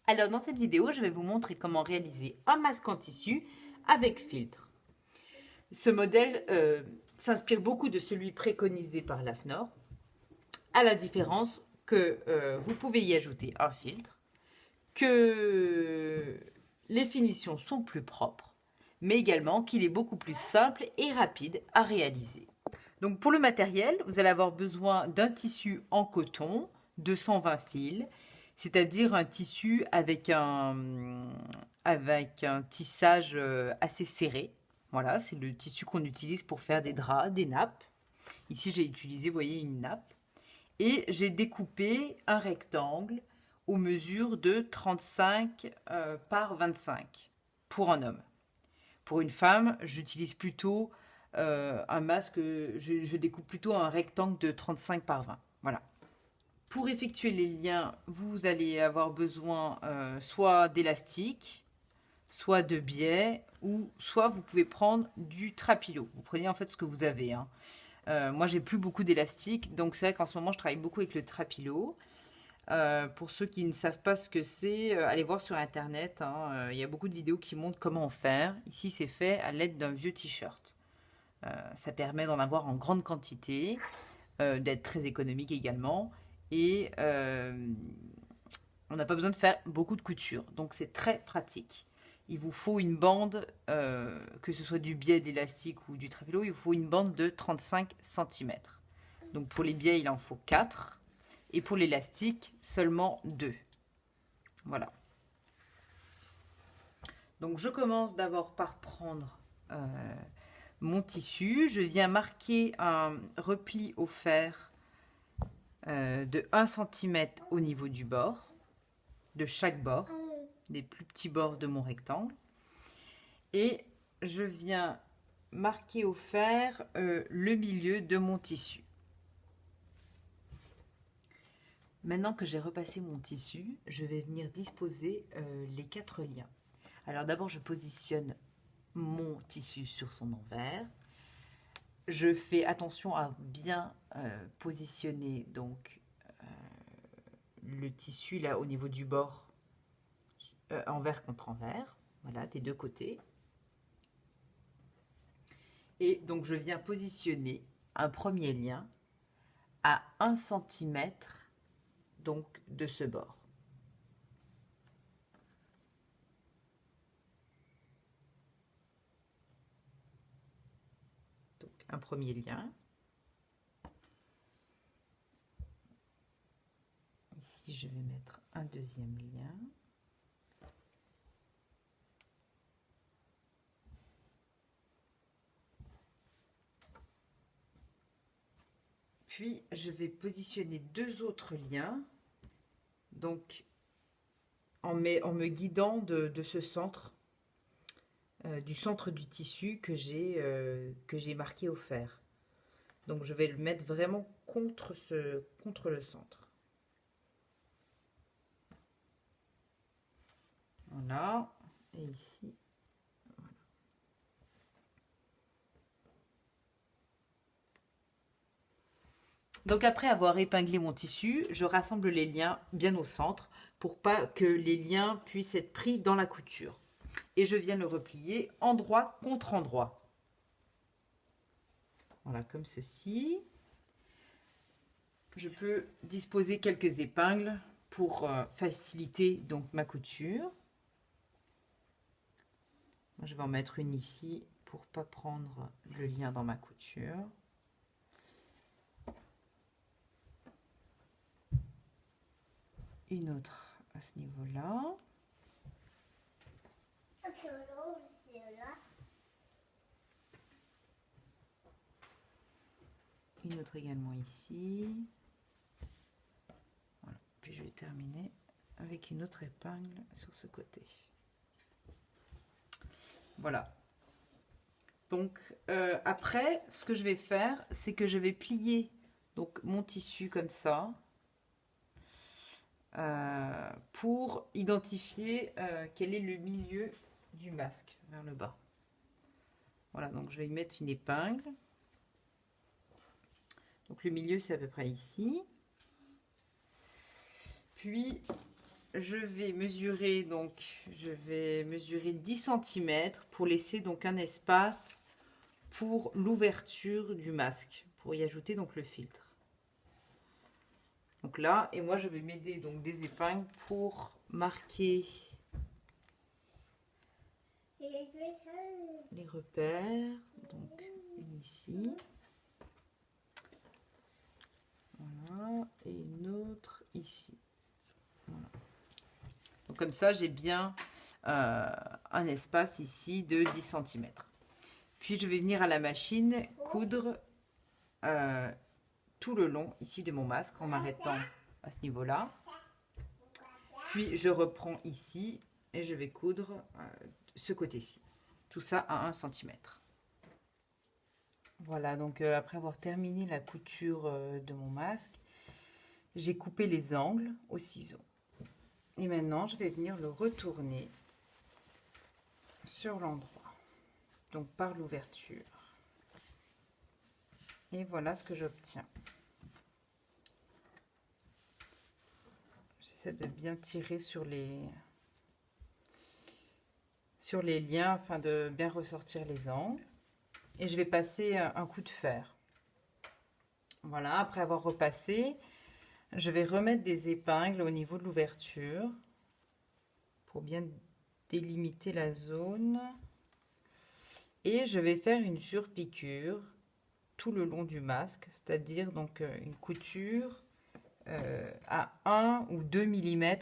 Alors dans cette vidéo, je vais vous montrer comment réaliser un masque en tissu avec filtre. Ce modèle s'inspire beaucoup de celui préconisé par l'AFNOR, à la différence que vous pouvez y ajouter un filtre, que les finitions sont plus propres, mais également qu'il est beaucoup plus simple et rapide à réaliser. Donc pour le matériel, vous allez avoir besoin d'un tissu en coton de 120 fils, c'est-à-dire un tissu avec un tissage assez serré. Voilà, c'est le tissu qu'on utilise pour faire des draps, des nappes. Ici, j'ai utilisé, vous voyez, une nappe. Et j'ai découpé un rectangle aux mesures de 35 par 25 pour un homme. Pour une femme, j'utilise plutôt un masque, je découpe plutôt un rectangle de 35 par 20. Voilà. Pour effectuer les liens, vous allez avoir besoin soit d'élastique, soit de biais, ou soit vous pouvez prendre du trapilo. Vous prenez en fait ce que vous avez. Hein. Moi, j'ai plus beaucoup d'élastique, donc c'est vrai qu'en ce moment, je travaille beaucoup avec le trapilo. Pour ceux qui ne savent pas ce que c'est, allez voir sur internet. Hein, il y a beaucoup de vidéos qui montrent comment en faire. Ici, c'est fait à l'aide d'un vieux t-shirt. Ça permet d'en avoir en grande quantité, d'être très économique également. Et on n'a pas besoin de faire beaucoup de couture. Donc c'est très pratique. Il vous faut une bande, que ce soit du biais d'élastique ou du trapilo, il vous faut une bande de 35 cm. Donc pour les biais, il en faut 4. Et pour l'élastique, seulement 2. Voilà. Donc je commence d'abord par prendre mon tissu. Je viens marquer un repli au fer de 1 cm au niveau du bord, de chaque bord, des plus petits bords de mon rectangle. Et je viens marquer au fer le milieu de mon tissu. Maintenant que j'ai repassé mon tissu, je vais venir disposer les 4 liens. Alors d'abord, je positionne mon tissu sur son envers. Je fais attention à bien positionner donc le tissu là au niveau du bord, envers contre envers, voilà, des deux côtés. Et donc je viens positionner un premier lien à 1 cm donc de ce bord. Donc un premier lien. Ici je vais mettre un deuxième lien. Puis je vais positionner 2 autres liens, donc en me guidant de ce centre, du centre du tissu que j'ai marqué au fer. Donc je vais le mettre vraiment contre le centre. Voilà, et ici. Voilà. Donc après avoir épinglé mon tissu, je rassemble les liens bien au centre pour pas que les liens puissent être pris dans la couture. Et je viens le replier endroit contre endroit. Voilà, comme ceci. Je peux disposer quelques épingles pour faciliter donc ma couture. Je vais en mettre une ici pour ne pas prendre le lien dans ma couture. Une autre à ce niveau-là. Une autre également ici. Voilà. Puis je vais terminer avec une autre épingle sur ce côté. Voilà. Donc après, ce que je vais faire, c'est que je vais plier donc mon tissu comme ça pour identifier quel est le milieu du masque vers le bas. Voilà, donc je vais y mettre une épingle. Donc le milieu, c'est à peu près ici. Puis je vais mesurer donc, je vais mesurer 10 centimètres pour laisser donc un espace pour l'ouverture du masque, pour y ajouter donc le filtre. Donc là, et moi je vais m'aider donc des épingles pour marquer les repères. Donc une ici. Voilà, et une autre ici. Voilà. Donc comme ça, j'ai bien un espace ici de 10 cm. Puis je vais venir à la machine coudre tout le long ici de mon masque en m'arrêtant à ce niveau-là. Puis je reprends ici et je vais coudre ce côté-ci. Tout ça à 1 cm. Voilà, donc après avoir terminé la couture de mon masque, j'ai coupé les angles au ciseau. Et maintenant, je vais venir le retourner sur l'endroit, donc par l'ouverture. Et voilà ce que j'obtiens. J'essaie de bien tirer sur les liens afin de bien ressortir les angles. Et je vais passer un coup de fer. Voilà, après avoir repassé, je vais remettre des épingles au niveau de l'ouverture pour bien délimiter la zone. Et je vais faire une surpiqûre tout le long du masque, c'est-à-dire donc une couture à 1 ou 2 mm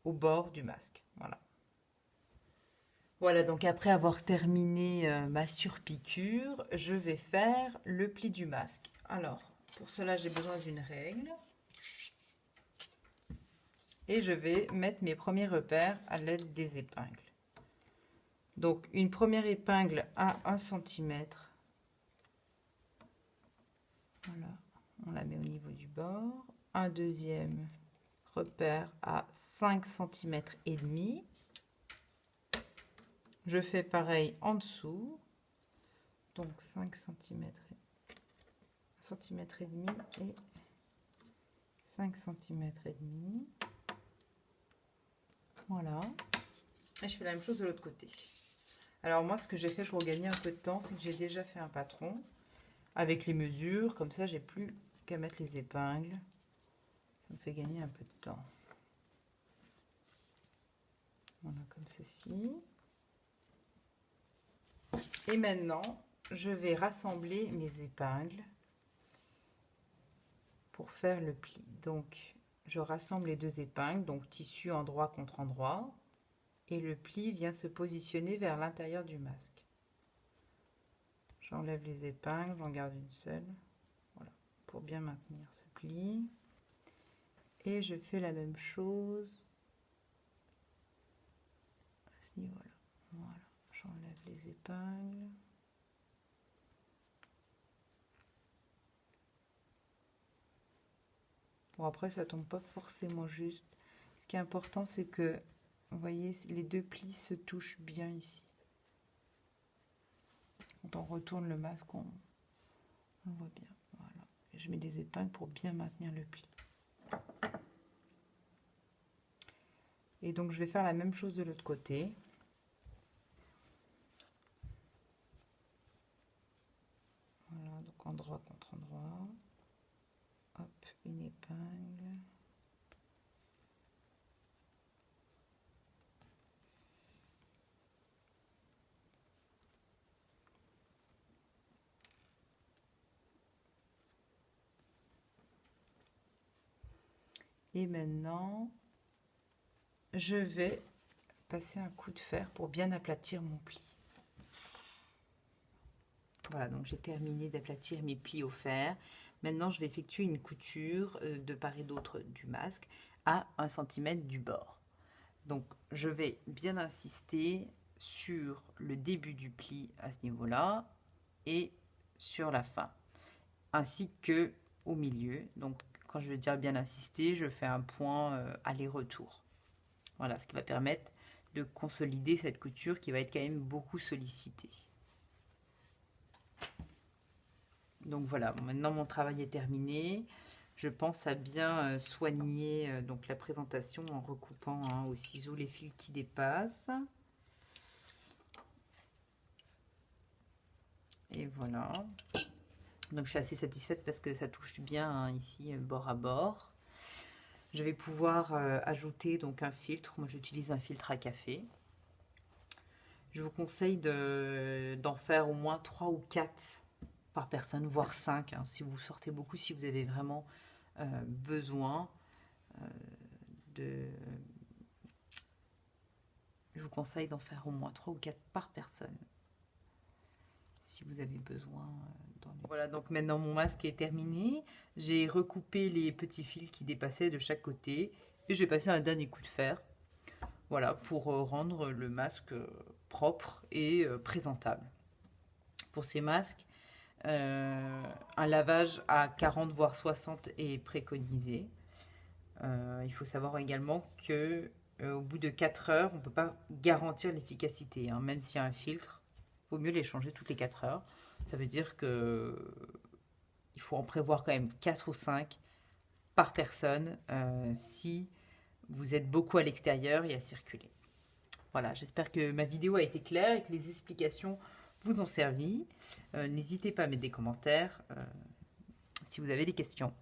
au bord du masque. Voilà. Voilà, donc après avoir terminé ma surpiqûre, je vais faire le pli du masque. Alors, pour cela, j'ai besoin d'une règle. Et je vais mettre mes premiers repères à l'aide des épingles. Donc, une première épingle à 1 cm. Voilà, on la met au niveau du bord. Un deuxième repère à 5 cm et demi. Je fais pareil en dessous, donc 5 cm, 1 cm et demi et 5 cm et demi. Voilà. Et je fais la même chose de l'autre côté. Alors moi, ce que j'ai fait pour gagner un peu de temps, c'est que j'ai déjà fait un patron avec les mesures. Comme ça, j'ai plus qu'à mettre les épingles. Ça me fait gagner un peu de temps. Voilà, comme ceci. Et maintenant, je vais rassembler mes épingles pour faire le pli. Donc, je rassemble les deux épingles, donc tissu endroit contre endroit, et le pli vient se positionner vers l'intérieur du masque. J'enlève les épingles, j'en garde une seule, voilà, pour bien maintenir ce pli. Et je fais la même chose à ce niveau-là. Voilà. J'enlève les épingles. Bon, après, ça tombe pas forcément juste. Ce qui est important, c'est que, vous voyez, les deux plis se touchent bien ici. Quand on retourne le masque, on voit bien. Voilà. Et je mets des épingles pour bien maintenir le pli. Et donc, je vais faire la même chose de l'autre côté. Voilà, donc endroit contre endroit. Hop, une épingle. Et maintenant, je vais passer un coup de fer pour bien aplatir mon pli. Voilà, donc j'ai terminé d'aplatir mes plis au fer. Maintenant, je vais effectuer une couture de part et d'autre du masque à 1 cm du bord. Donc, je vais bien insister sur le début du pli à ce niveau-là et sur la fin, ainsi que au milieu. Donc, quand je veux dire bien insister, je fais un point aller-retour. Voilà, ce qui va permettre de consolider cette couture qui va être quand même beaucoup sollicitée. Donc voilà, maintenant mon travail est terminé. je pense à bien soigner donc la présentation en recoupant au ciseau les fils qui dépassent. Et voilà. Donc je suis assez satisfaite parce que ça touche bien ici bord à bord. Je vais pouvoir ajouter donc un filtre. Moi j'utilise un filtre à café. Je vous conseille d'en faire au moins 3 ou 4 par personne, voire 5 si vous sortez beaucoup, si vous avez vraiment besoin de... Je vous conseille d'en faire au moins 3 ou 4 par personne, si vous avez besoin. Voilà, donc maintenant mon masque est terminé. J'ai recoupé les petits fils qui dépassaient de chaque côté et j'ai passé un dernier coup de fer. Voilà, pour rendre le masque propre et présentable. Pour ces masques, un lavage à 40 voire 60 est préconisé. Il faut savoir également que au bout de 4 heures, on ne peut pas garantir l'efficacité. Même s'il y a un filtre, il vaut mieux les changer toutes les 4 heures. Ça veut dire que il faut en prévoir quand même 4 ou 5 par personne si vous êtes beaucoup à l'extérieur et à circuler. Voilà, j'espère que ma vidéo a été claire et que les explications vous ont servi. N'hésitez pas à mettre des commentaires si vous avez des questions.